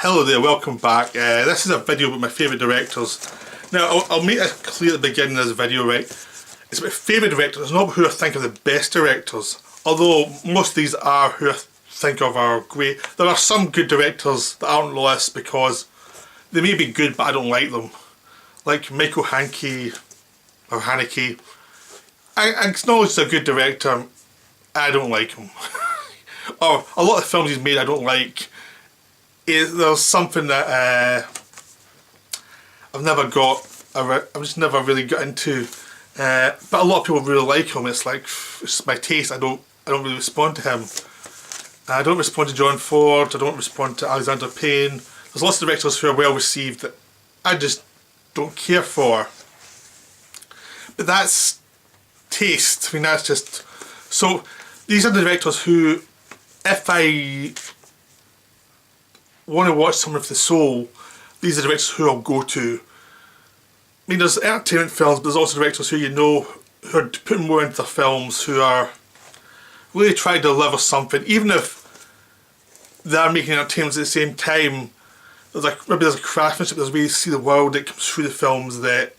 Hello there, welcome back. This is a video about my favourite directors. Now, I'll make it clear at the beginning of this video, right? It's about favourite directors, it's not who I think are the best directors. Although most of these are who I think of are great. There are some good directors that aren't on the list because they may be good but I don't like them. Like Michael Haneke or Haneke. I acknowledge he's a good director, I don't like him. Or a lot of the films he's made I don't like. There's something that I've never got, I've just never really got into. But a lot of people really like him. It's like, it's my taste. I don't really respond to him. I don't respond to John Ford. I don't respond to Alexander Payne. There's lots of directors who are well received that I just don't care for. But that's taste. I mean, that's just... So, these are the directors who, if I want to watch someone with the soul, these are the directors who I'll go to. I mean, there's entertainment films, but there's also directors who you know who are putting more into their films, who are really trying to deliver something, even if they're making entertainment at the same time. Maybe there's a craftsmanship, there's a way you see the world that comes through the films that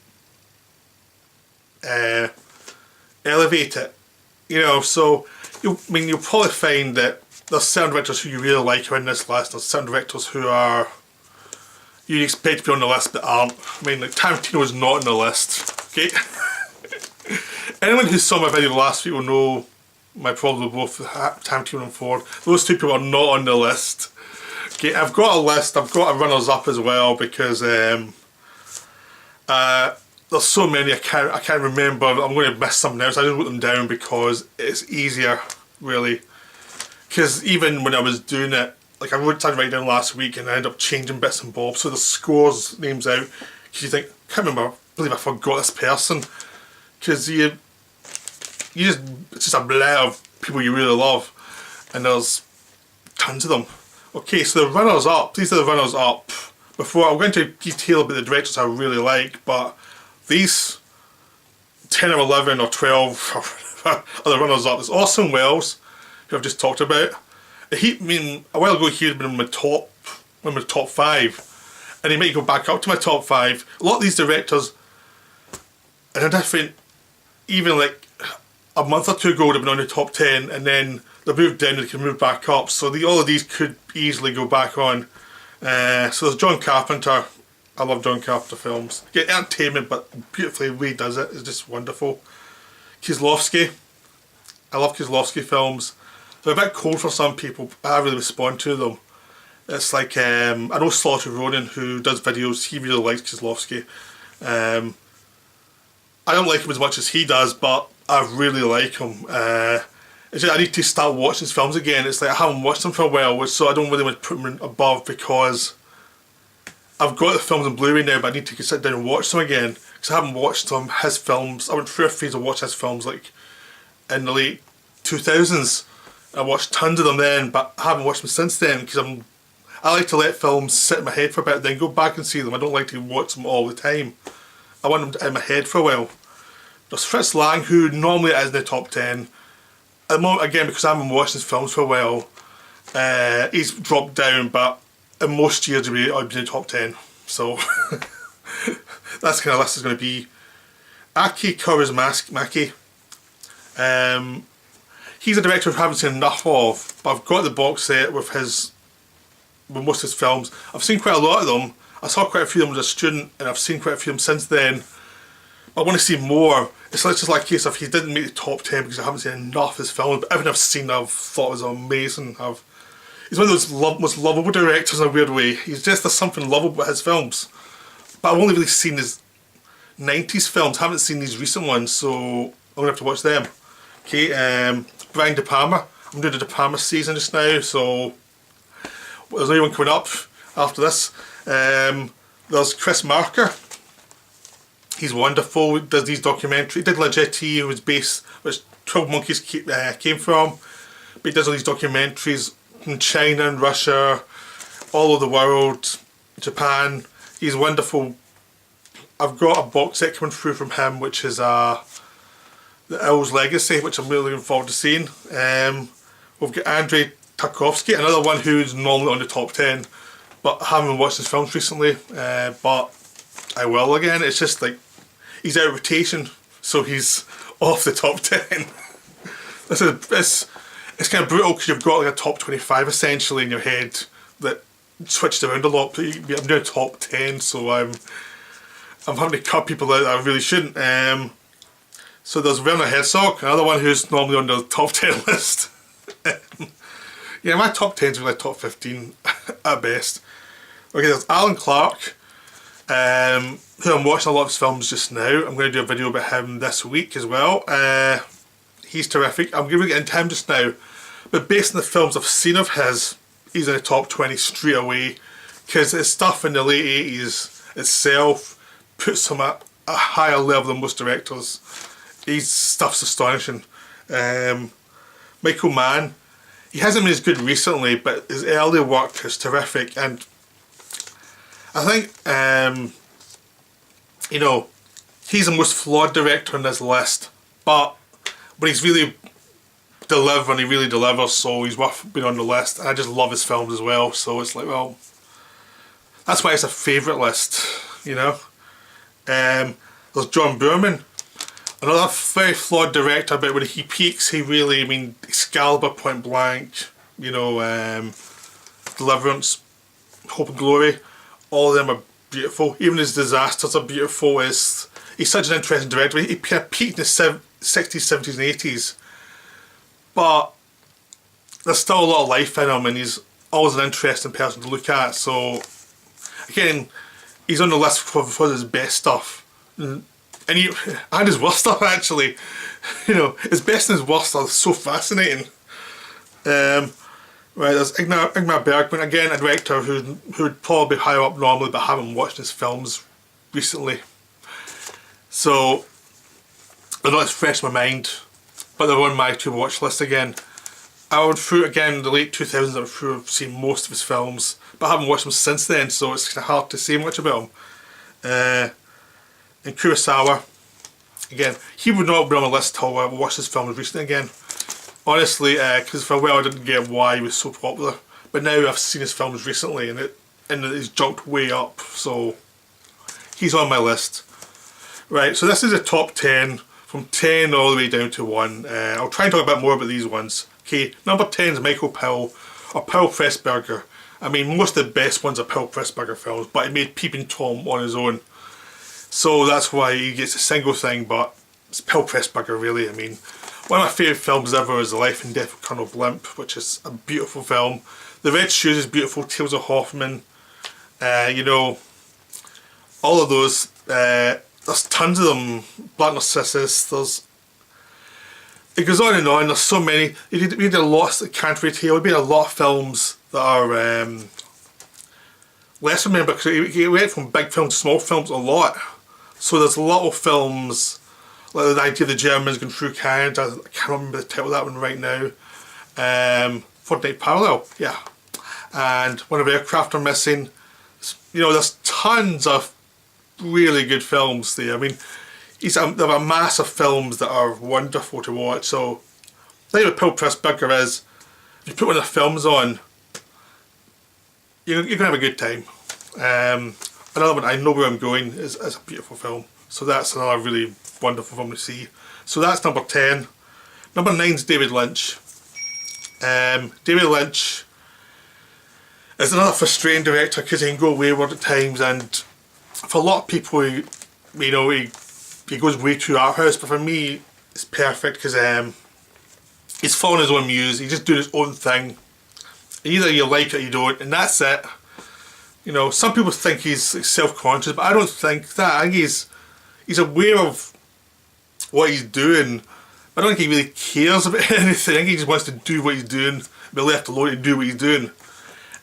elevate it. You know, so you'll probably find that there's certain directors who you really like who are in this list. There's certain directors who are you'd expect to be on the list but aren't. I mean, like Tarantino is not on the list. Okay. Anyone who saw my video last week will know my problem with both Tarantino and Ford. Those two people are not on the list. Okay, I've got a list. I've got a runners up as well because there's so many I can't remember. I'm going to miss something else. I just wrote them down because it's easier, really. Because even when I was doing it, like I wrote something right down last week and I ended up changing bits and bobs, so the scores names out. Because you think, I can't remember, I believe I forgot this person. Because it's just a blur of people you really love, and there's tons of them. Okay, so the runners up, these are the runners up. Before I'll go into detail about the directors I really like, but these 10 or 11 or 12 are the runners up. There's Orson Welles, who I've just talked about. A while ago he had been in my top 5, and he might go back up to my top 5. A lot of these directors are different, even like a month or two ago would have been on the top 10, and then they moved down and they can move back up. So all of these could easily go back on. So there's John Carpenter. I love John Carpenter films. Get entertainment, but beautifully the way he does it is just wonderful. Kieslowski. I love Kieslowski films. They're a bit cold for some people, but I really respond to them. It's like, I know Saoirse Ronan, who does videos, he really likes Kieslowski. I don't like him as much as he does, but I really like him. It's just, I need to start watching his films again. It's like I haven't watched them for a while, so I don't really want to put them above because I've got the films on Blu-ray now, but I need to sit down and watch them again because I haven't watched them, his films. I went through a phase of watching his films like in the late 2000s. I watched tons of them then, but I haven't watched them since then because I like to let films sit in my head for a bit, then go back and see them. I don't like to watch them all the time. I want them in my head for a while. There's Fritz Lang, who normally is in the top 10. At the moment, again, because I haven't watched his films for a while, he's dropped down, but in most years I'd be in the top 10. So that's the kind of list is going to be. Aki Kaurismäki. He's a director I haven't seen enough of, but I've got the box set with most of his films. I've seen quite a lot of them. I saw quite a few of them as a student, and I've seen quite a few of them since then. I want to see more. It's just like a case of he didn't make the top 10 because I haven't seen enough of his films, but everything I've seen I've thought was amazing. He's one of those most lovable directors in a weird way. There's something lovable about his films. But I've only really seen his 90s films, haven't seen these recent ones, so I'm going to have to watch them. Okay, Brian De Palma. I'm doing the De Palma season just now, so there's another one coming up after this. There's Chris Marker. He's wonderful. He does these documentaries. He did La Jetée, which 12 Monkeys came from. But he does all these documentaries in China and Russia, all over the world, Japan. He's wonderful. I've got a box set coming through from him, which is The Owl's Legacy, which I'm really looking forward to seeing. We've got Andrei Tarkovsky, another one who's normally on the top 10, but I haven't watched his films recently, but I will again. It's just like, he's out of rotation, so he's off the top 10. It's kind of brutal because you've got like a top 25 essentially in your head that switched around a lot, but I'm doing top 10, so I'm having to cut people out that I really shouldn't. So there's Werner Herzog, another one who's normally on the top 10 list. Yeah, my top 10's really top 15 at best. Okay, there's Alan Clark, who I'm watching a lot of his films just now. I'm going to do a video about him this week as well. He's terrific. I'm going to get into him just now, but based on the films I've seen of his, he's in the top 20 straight away, because his stuff in the late 80s itself puts him at a higher level than most directors. His stuff's astonishing. Michael Mann, he hasn't been as good recently, but his early work is terrific, and I think, you know, he's the most flawed director on this list, but he's really delivering, he really delivers, so he's worth being on the list, and I just love his films as well, so it's like, well, that's why it's a favourite list, you know. There's John Boorman, another very flawed director, but when he peaks, he really, I mean, Excalibur, Point Blank, you know, Deliverance, Hope and Glory, all of them are beautiful. Even his disasters are beautiful. He's such an interesting director. He kind of peaked in the 60s, 70s and 80s, but there's still a lot of life in him, and he's always an interesting person to look at. So again, he's on the list for his best stuff, and his worst stuff actually. You know, his best and his worst are so fascinating. Right, there's Ingmar Bergman, again a director who would probably be higher up normally, but I haven't watched his films recently, so they're not as fresh in my mind, but they're on my to watch list again. I would through again in the late 2000s, I would through have seen most of his films, but I haven't watched them since then, so it's kind of hard to say much about him. And Kurosawa, again, he would not be on my list till I watched his films recently again. Honestly, because for a while I didn't get why he was so popular, but now I've seen his films recently, and it's jumped way up, so he's on my list. Right, so this is a top 10, from 10 all the way down to 1. I'll try and talk a bit more about these ones. Okay, number 10 is Michael Powell, or Powell Pressburger. I mean, most of the best ones are Powell Pressburger films, but he made Peeping Tom on his own, so that's why he gets a single thing, but it's Powell Pressburger really. I mean, one of my favourite films ever is The Life and Death of Colonel Blimp, which is a beautiful film. The Red Shoes is beautiful, Tales of Hoffmann, you know, all of those. There's tons of them. Black Narcissus, it goes on and on, there's so many. We did a lot of Canterbury Tale, we made a lot of films that are less remembered, because he went from big films to small films a lot. So there's a lot of films, like The Idea of the Germans Going Through Canada, I can't remember the title of that one right now. Fortnight Parallel, yeah. And When Our Aircraft Are Missing. You know, there's tons of really good films there. I mean, there are a mass of films that are wonderful to watch. So, the thing with Powell Pressburger is, if you put one of the films on, you're going to have a good time. Another one, I Know Where I'm Going, is a beautiful film. So that's another really wonderful film to see. So that's number 10. Number 9 is David Lynch. David Lynch is another frustrating director because he can go wayward at times, and for a lot of people, you know, he goes way too art house, but for me it's perfect because he's following his own muse, he's just doing his own thing. Either you like it or you don't, and that's it. You know, some people think he's self-conscious, but I don't think that. I think he's aware of what he's doing. I don't think he really cares about anything. I think he just wants to do what he's doing, be left alone to do what he's doing.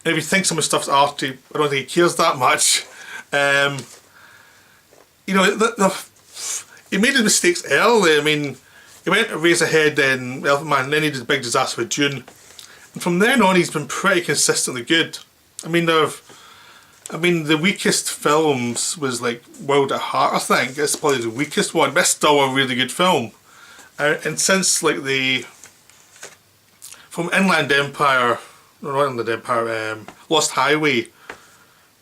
And if he thinks some of his stuff's arty, I don't think he cares that much. You know, he made his mistakes early. I mean, he went to Razorhead in Elephant Man, and then he did a big disaster with Dune. And from then on, he's been pretty consistently good. I mean, the weakest films was like Wild at Heart, I think. It's probably the weakest one, but it's still a really good film. And since like from Inland Empire, no, not Inland Empire, Lost Highway,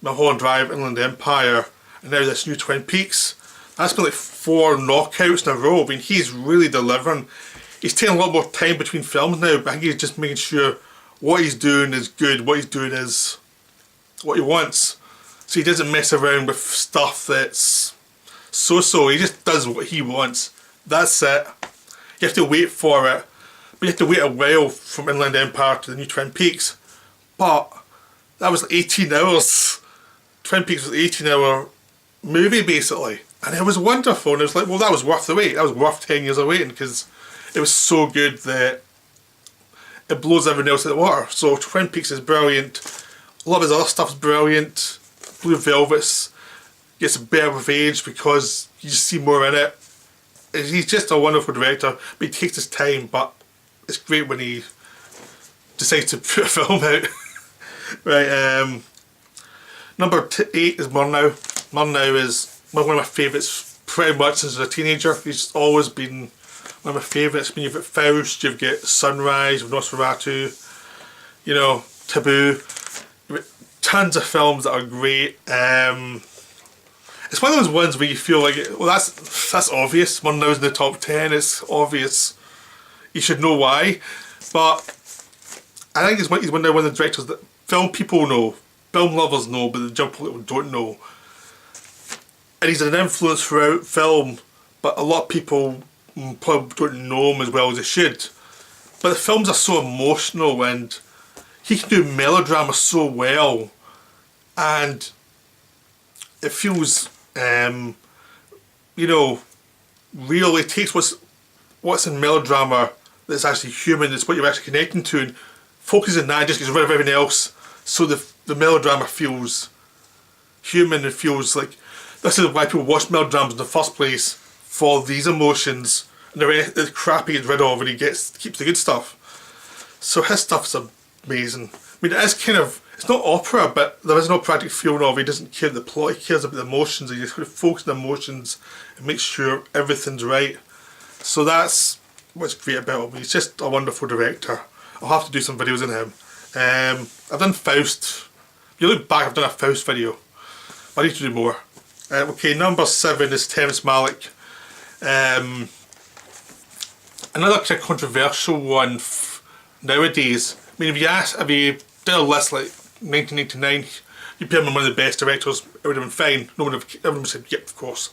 Mulholland Drive, Inland Empire, and now this new Twin Peaks. That's been like 4 knockouts in a row. I mean, he's really delivering. He's taking a lot more time between films now, but I think he's just making sure what he's doing is good, what he's doing is what he wants. So he doesn't mess around with stuff that's so-so. He just does what he wants. That's it. You have to wait for it. But you have to wait a while from Inland Empire to the new Twin Peaks. But that was 18 hours. Twin Peaks was an 18-hour movie, basically. And it was wonderful. And it was like, well, that was worth the wait. That was worth 10 years of waiting, because it was so good that it blows everything else out of the water. So Twin Peaks is brilliant. A lot of his other stuff's brilliant. Blue Velvet's gets better with age because you just see more in it. He's just a wonderful director, but he takes his time, but it's great when he decides to put a film out. Right, number 8 is Murnau. Murnau is one of my favourites pretty much since I was a teenager. He's always been one of my favourites. I mean, you've got Faust, you've got Sunrise with Nosferatu, you know, Taboo. You've got tons of films that are great. It's one of those ones where you feel like, well, that's obvious. Murnau's in the top 10. It's obvious. You should know why. But I think he's one of the directors that film people know, film lovers know, but the general public don't know. And he's an influence throughout film, but a lot of people probably don't know him as well as they should. But the films are so emotional, and he can do melodrama so well, and it feels, you know, real. It takes what's in melodrama that's actually human, it's what you're actually connecting to, and focuses on that, just gets rid of everything else, so the melodrama feels human and feels like, this is why people watch melodramas in the first place, for these emotions, and the crap he gets rid of, and he keeps the good stuff. So his stuff's amazing. I mean, it is kind of, it's not opera, but there is no operatic feel of. He doesn't care the plot, he cares about the emotions. He just kind of focuses on the emotions and makes sure everything's right. So that's what's great about him. He's just a wonderful director. I'll have to do some videos on him. I've done Faust. If you look back, I've done a Faust video. I need to do more. Okay, number 7 is Terrence Malick. Another kind of controversial one nowadays. I mean, if you did a list like 1989, you put him in one of the best directors, it would have been fine. Everyone would have said, yep, of course.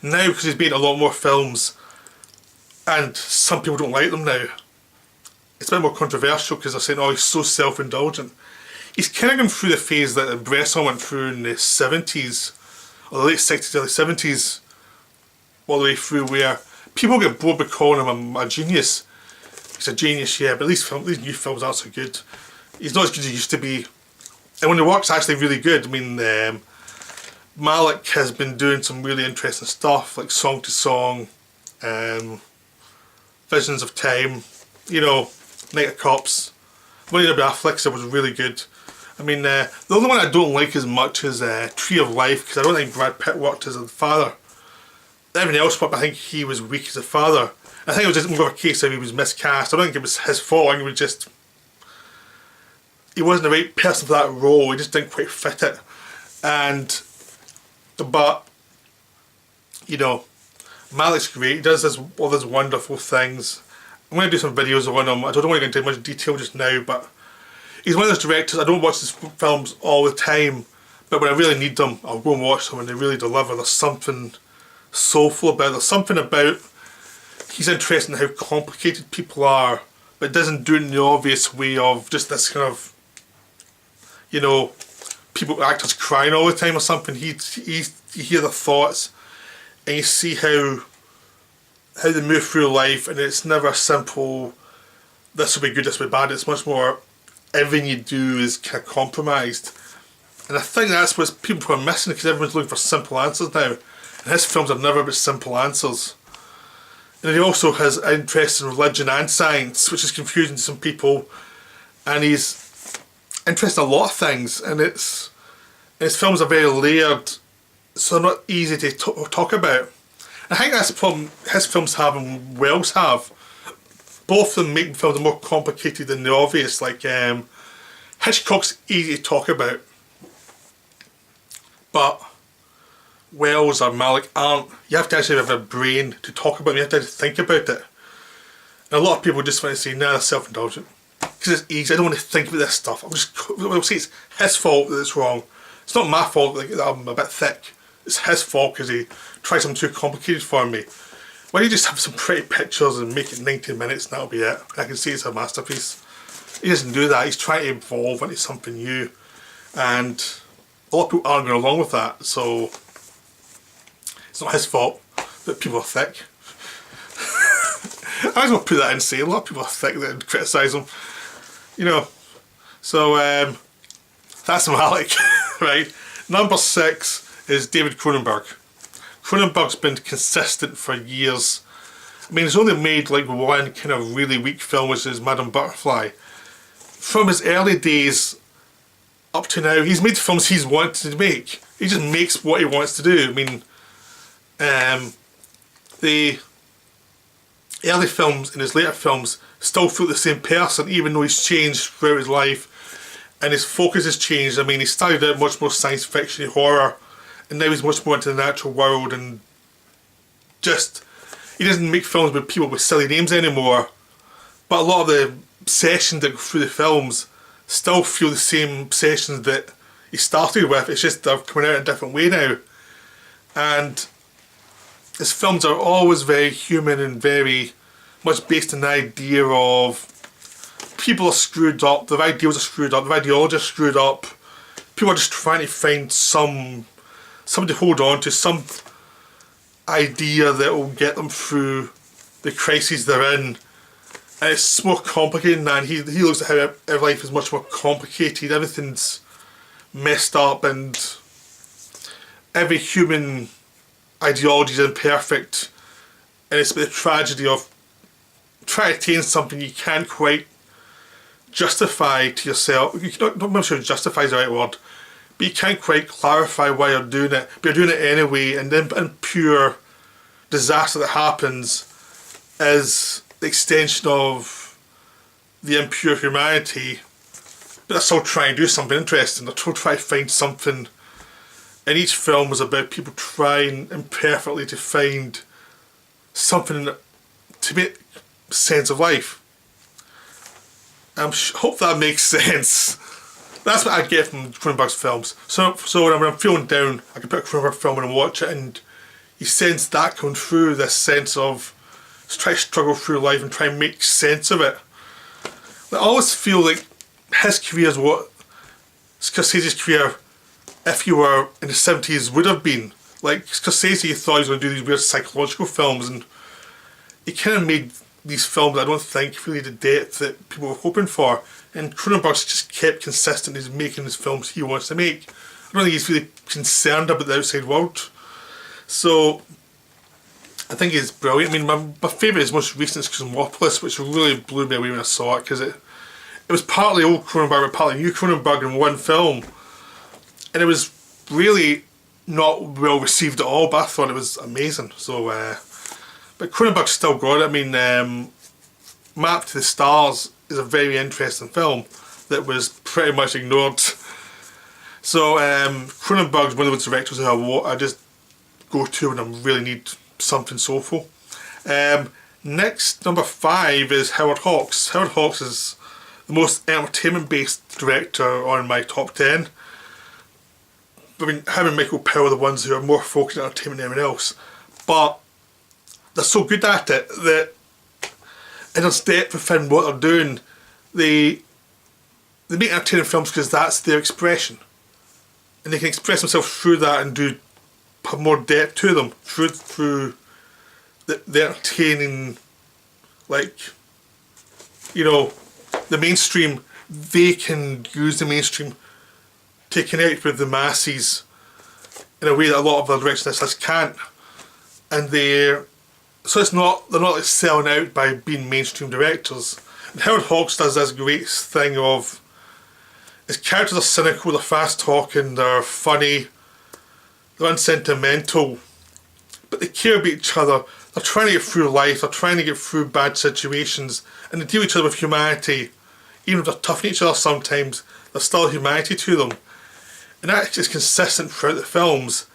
Now, because he's made a lot more films, and some people don't like them now, it's a bit more controversial because they're saying, oh, he's so self-indulgent. He's kind of gone through the phase that Bresson went through in the 70s, or the late 60s, early 70s, all the way through, where people get bored by calling him a genius. He's a genius, yeah, but these new films aren't so good. He's not as good as he used to be. And when the work's actually really good, I mean, Malick has been doing some really interesting stuff, like Song to Song, Visions of Time, you know, Night of Cops. When he did Affleck, it was really good. I mean, the only one I don't like as much is Tree of Life, because I don't think Brad Pitt worked as a father. Everything else, but I think he was weak as a father. I think it was just more of a case of he was miscast. I don't think it was his fault. I think it was just, he wasn't the right person for that role. He just didn't quite fit it. But you know, Malick's great. He does all these wonderful things. I'm going to do some videos on him. I don't want to go into much detail just now, but he's one of those directors. I don't watch his films all the time, but when I really need them, I'll go and watch them, and they really deliver. There's something soulful about it. There's something about, he's interested in how complicated people are, but doesn't do it in the obvious way of just this kind of, you know, actors crying all the time or something. You hear their thoughts, and you see how they move through life, and it's never simple, this will be good, this will be bad. It's much more, everything you do is kind of compromised. And I think that's what people are missing, because everyone's looking for simple answers now. And his films have never been simple answers. And he also has interest in religion and science, which is confusing to some people. And he's interested in a lot of things, and his films are very layered, so they're not easy to talk about. I think that's the problem his films have and Wells have. Both of them make films more complicated than the obvious. Like Hitchcock's easy to talk about. But Wells or Malick aren't. You have to actually have a brain to talk about it. You have to think about it. And a lot of people just want to say, nah, they're self-indulgent. Because it's easy. I don't want to think about this stuff. I'll say it's his fault that it's wrong. It's not my fault that I'm a bit thick. It's his fault because he tries something too complicated for me. Why don't you just have some pretty pictures and make it 90 minutes and that'll be it. And I can see it's a masterpiece. He doesn't do that. He's trying to evolve into something new. And a lot of people aren't going along with that. So it's not his fault that people are thick. I was going to put that in and say a lot of people are thick that criticise him. You know. So that's Malick. Right. Number 6 is David Cronenberg. Cronenberg's been consistent for years. I mean, he's only made like one kind of really weak film, which is Madame Butterfly. From his early days up to now, he's made films he's wanted to make. He just makes what he wants to do. I mean, the early films and his later films still feel the same person, even though he's changed throughout his life and his focus has changed. I mean, he started out much more science fiction, horror, and now he's much more into the natural world, and just, he doesn't make films with people with silly names anymore, but a lot of the sessions that go through the films still feel the same sessions that he started with. It's just they're coming out in a different way now, and his films are always very human and very much based on the idea of people are screwed up, their ideals are screwed up, their ideology is screwed up, people are just trying to find something to hold on to, some idea that will get them through the crises they're in. And it's more complicated than that. He looks at how our life is much more complicated, everything's messed up, and every human ideology is imperfect, and it's the tragedy of trying to attain something you can't quite justify to yourself. I'm not sure justify is the right word, but you can't quite clarify why you're doing it, but you're doing it anyway, and then in pure disaster that happens is the extension of the impure humanity, but they're still trying to do something interesting, they're still trying to find something, and each film is about people trying imperfectly to find something to make sense of life. I hope that makes sense. That's what I get from Cronenberg's films. So when I'm feeling down, I can put a Cronenberg film in and watch it, and you sense that coming through, this sense of just try to struggle through life and try and make sense of it. I always feel like his career is what Scorsese's career, if you were in the 70s, would have been. Like, Scorsese thought he was going to do these weird psychological films, and he kind of made these films I don't think really the depth that people were hoping for, and Cronenberg's just kept consistent in making his films he wants to make. I don't think he's really concerned about the outside world. So I think he's brilliant. I mean, my favourite is most recent is Cosmopolis, which really blew me away when I saw it, because it was partly old Cronenberg but partly new Cronenberg in one film, and it was really not well received at all, but I thought it was amazing. So but Cronenberg's still got it. I mean, Map to the Stars is a very interesting film that was pretty much ignored. So Cronenberg's one of those directors who I just go to when I really need something soulful. Next, number 5 is Howard Hawks. Howard Hawks is the most entertainment based director on my top 10. I mean, him and Michael Powell are the ones who are more focused on entertainment than anyone else, but they're so good at it that in their depth within what they're doing, they make entertaining films because that's their expression, and they can express themselves through that and have more depth to them through the entertaining, like, you know, the mainstream. They can use the mainstream to connect with the masses in a way that a lot of the directors can't, and they're not like selling out by being mainstream directors. And Howard Hawks does this great thing of his characters are cynical, they're fast talking, they're funny, they're unsentimental, but they care about each other. They're trying to get through life, they're trying to get through bad situations, and they deal with each other with humanity. Even if they're tough on each other sometimes, there's still humanity to them. and that's just consistent throughout the films.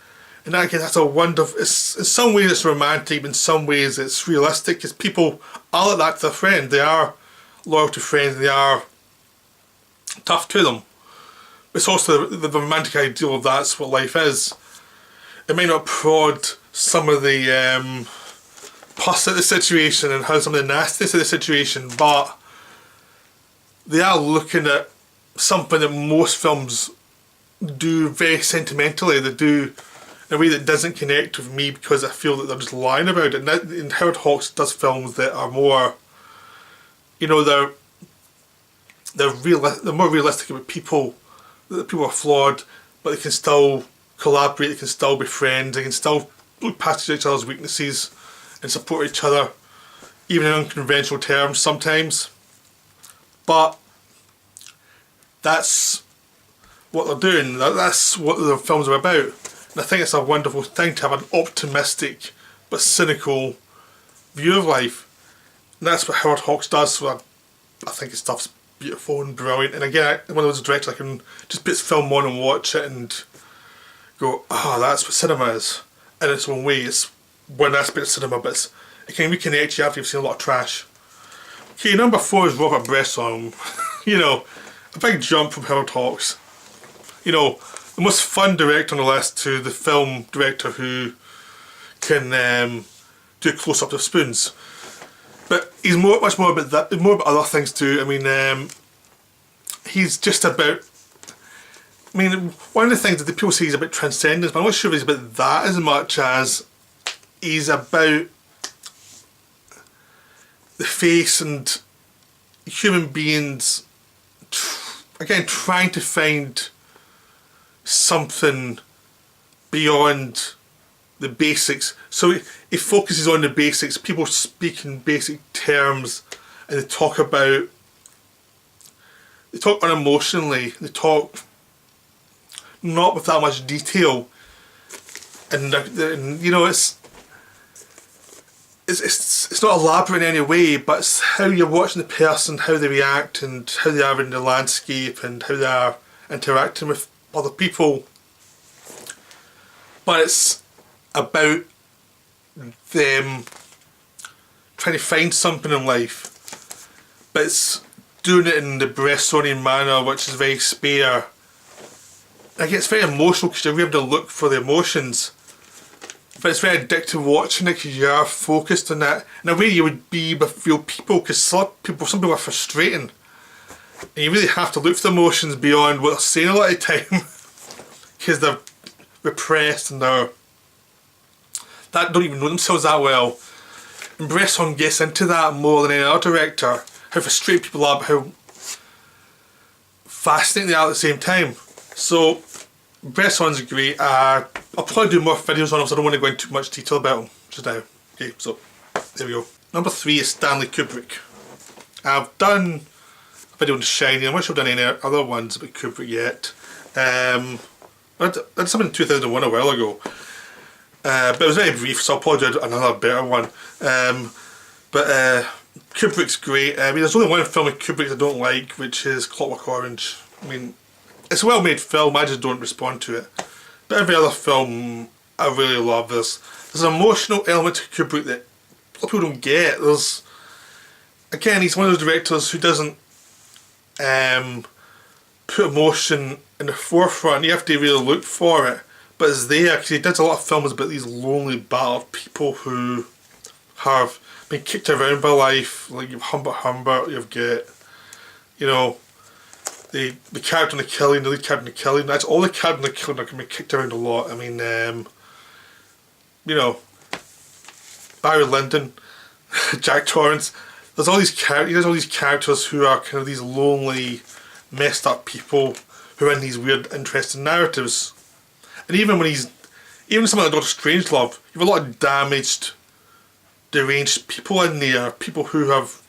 And that, again, that's a wonderful. In some ways it's romantic, but in some ways it's realistic. Because people are like that to their friend. They are loyal to friends. They are tough to them. It's also the romantic ideal of that's what life is. It may not prod some of the pus of the situation and how some of the nastiness of the situation, but they are looking at something that most films do very sentimentally. They do in a way that doesn't connect with me because I feel that they're just lying about it. And Howard Hawks does films that are more, you know, they're more realistic about people. That people are flawed, but they can still collaborate. They can still be friends. They can still look past each other's weaknesses and support each other, even in unconventional terms sometimes. But that's what they're doing. That's what the films are about. And I think it's a wonderful thing to have an optimistic but cynical view of life. And that's what Howard Hawks does. So I think his stuff's beautiful and brilliant. And again, one of those directors I can just put his film on and watch it and go, oh, that's what cinema is. In its own way, it's one aspect of cinema, but it can reconnect you after you've seen a lot of trash. Okay, number 4 is Robert Bresson. You know, a big jump from Howard Hawks. You know, the most fun director on the list to the film director who can do close-up of spoons. But he's much more about that, more about other things too. I mean, he's just about. I mean, one of the things that the people say he's about transcendence, but I'm not sure if he's about that as much as he's about the face and human beings. Again, trying to find something beyond the basics. So he focuses on the basics. People speak in basic terms and they talk unemotionally. They talk not with that much detail. And you know, it's not elaborate in any way, but it's how you're watching the person, how they react and how they are in the landscape and how they are interacting with other people. But it's about them trying to find something in life, but it's doing it in the Bressonian manner, which is very spare. Like, it's very emotional because you're able to look for the emotions, but it's very addictive watching it because you are focused on that in a way you would be with real people, because some people are frustrating and you really have to look for the emotions beyond what they're saying a lot of the time because they're repressed and that don't even know themselves that well. And Bresson gets into that more than any other director, how frustrated people are, but how fascinating they are at the same time. So Bresson's great. I'll probably do more videos on him, so I don't want to go into too much detail about him just now. Okay, so there we go. Number 3 is Stanley Kubrick. I've done a video on Shining. I'm not sure I've done any other ones about Kubrick yet. I did something in 2001 a while ago. But it was very brief, so I'll probably do another better one. But Kubrick's great. I mean, there's only one film of Kubrick I don't like, which is Clockwork Orange. I mean, it's a well-made film, I just don't respond to it. But every other film I really love. There's an emotional element to Kubrick that a lot of people don't get. Again, he's one of those directors who doesn't put emotion in the forefront. You have to really look for it. But it's there because he does a lot of films about these lonely, battered people who have been kicked around by life. Like you've Humbert, you've got, you know, the character in The Killing, the lead character in The Killing. That's all the characters in The Killing that can be kicked around a lot. I mean, you know, Barry Lyndon, Jack Torrance. There's all these characters who are kind of these lonely, messed up people who are in these weird, interesting narratives. And even something like Dr. Strangelove, you have a lot of damaged, deranged people in there, people who have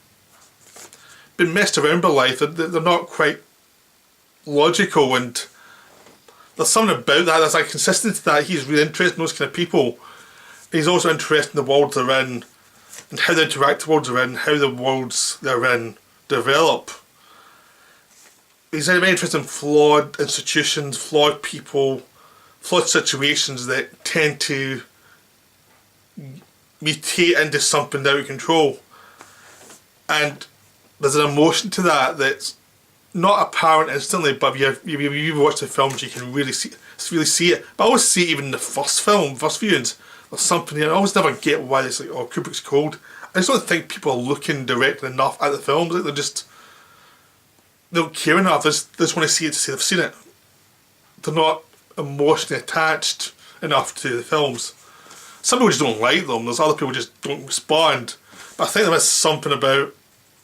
been messed around by life. They're not quite logical, and there's something about that that's like consistent to that. He's really interested in those kind of people. He's also interested in the world they're in, and how they interact with the worlds they're in, how the worlds they're in develop. he's very interested in flawed institutions, flawed people, flawed situations that tend to mutate into something out of control. And there's an emotion to that that's not apparent instantly, but if you watch the films, you can really see it. But I always see it even in the first viewings. There's something I always never get why it's like, oh, Kubrick's cold. I just don't think people are looking directly enough at the films. Like they don't care enough. They just want to see it to say they've seen it. They're not emotionally attached enough to the films. Some people just don't like them. There's other people just don't respond. But I think there is something about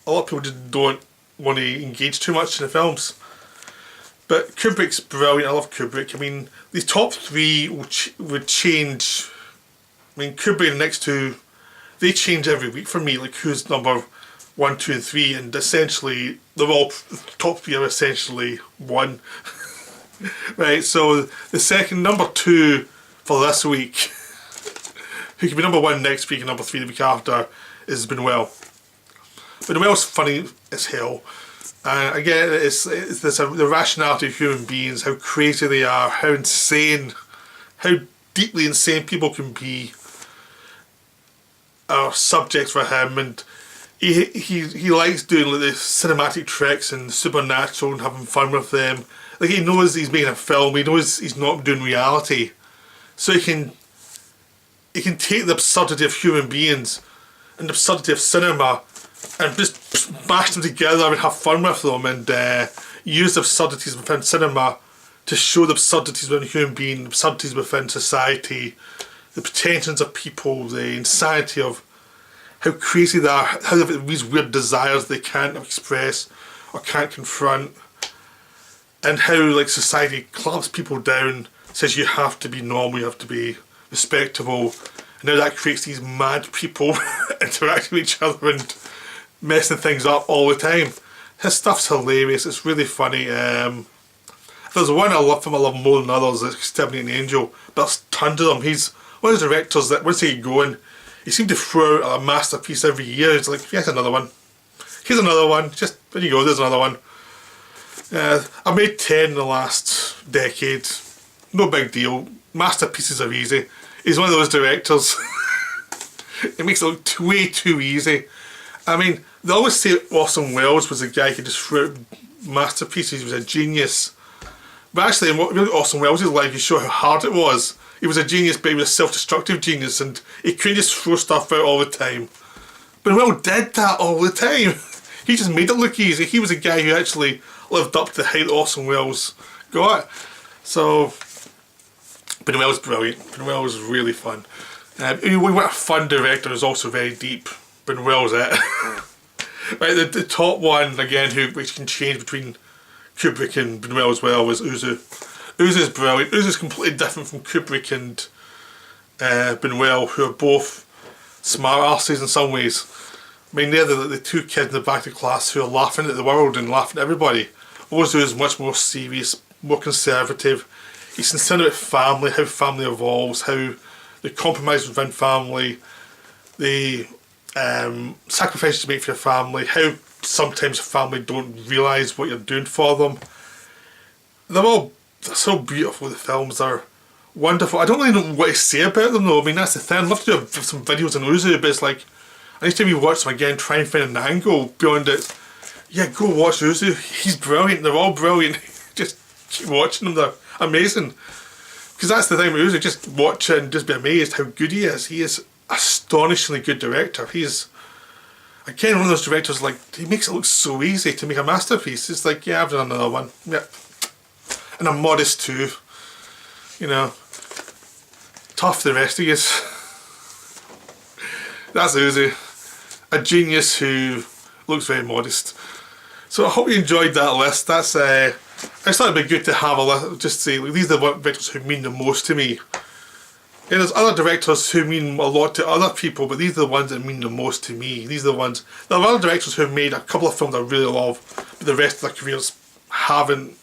a lot of people just don't want to engage too much in the films. But Kubrick's brilliant. I love Kubrick. I mean, these top three would change. I mean, Kubrick and the next two, they change every week for me. Like who's number 1, 2, and 3, and essentially they're all top three are essentially one. Right. So the second number 2 for this week, who can be number 1 next week and number 3 the week after, is Buñuel. Buñuel's funny as hell. Again, it's the rationality of human beings, how crazy they are, how insane, how deeply insane people can be are subjects for him, and he likes doing like the cinematic tricks and supernatural and having fun with them. Like he knows he's making a film, he knows he's not doing reality, so he can take the absurdity of human beings and the absurdity of cinema and just mash them together and have fun with them, and use the absurdities within cinema to show the absurdities within human beings, the absurdities within society, the pretensions of people, the insanity of how crazy they are, how they have these weird desires they can't express or can't confront, and how like society clamps people down, says you have to be normal, you have to be respectable, and now that creates these mad people interacting with each other and messing things up all the time. His stuff's hilarious, it's really funny. There's one I love more than others, it's Exterminating the Angel, but there's tons of them. He's one of those directors that once he get going, he seems to throw out a masterpiece every year. It's like, here's another one. Here's another one. Just, there you go, there's another one. I've made 10 in the last decade. No big deal. Masterpieces are easy. He's one of those directors. It makes it look way too easy. I mean, they always say Orson Welles was a guy who just threw out masterpieces. He was a genius. But actually, in what really Orson Welles' life, you show how hard it was. He was a genius, but he was a self-destructive genius, and he couldn't just throw stuff out all the time. But Will did that all the time. He just made it look easy. He was a guy who actually lived up to the height that Orson Welles got. So, Buñuel's brilliant. Buñuel's really fun. What a fun director is also very deep. Buñuel's it. Right, the top one again, which can change between Kubrick and Buñuel as well, was Ozu. Ozu's brilliant. Ozu's completely different from Kubrick and Buñuel, who are both smart arses in some ways. I mean, they're the two kids in the back of the class who are laughing at the world and laughing at everybody. Ozu is much more serious, more conservative. He's concerned about family, how family evolves, how the compromise within family, the sacrifices you make for your family, how sometimes family don't realise what you're doing for them. They're so beautiful, the films are wonderful. I don't really know what to say about them though. I mean, that's the thing. I'd love to do some videos on Ozu, but it's like, I need to rewatch them again, try and find an angle beyond it. Yeah, go watch Ozu. He's brilliant. They're all brilliant. Just keep watching them. They're amazing. Because that's the thing with Ozu. Just watch it and just be amazed how good he is. He is astonishingly good director. He's again one of those directors, like, he makes it look so easy to make a masterpiece. It's like, yeah, I've done another one. Yep. And I'm modest too. You know. Tough the rest of us. That's Ozu. A genius who looks very modest. So I hope you enjoyed that list. That's I just thought it'd be good to have a list, just say, like, these are the directors who mean the most to me. And there's other directors who mean a lot to other people, but these are the ones that mean the most to me. These are the ones. There are other directors who have made a couple of films I really love, but the rest of their careers haven't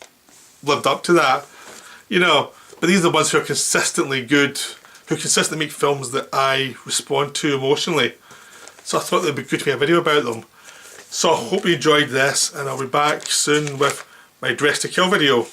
lived up to that. You know, but these are the ones who are consistently good, who consistently make films that I respond to emotionally. So I thought it would be good to make a video about them. So I hope you enjoyed this, and I'll be back soon with my Dress to Kill video.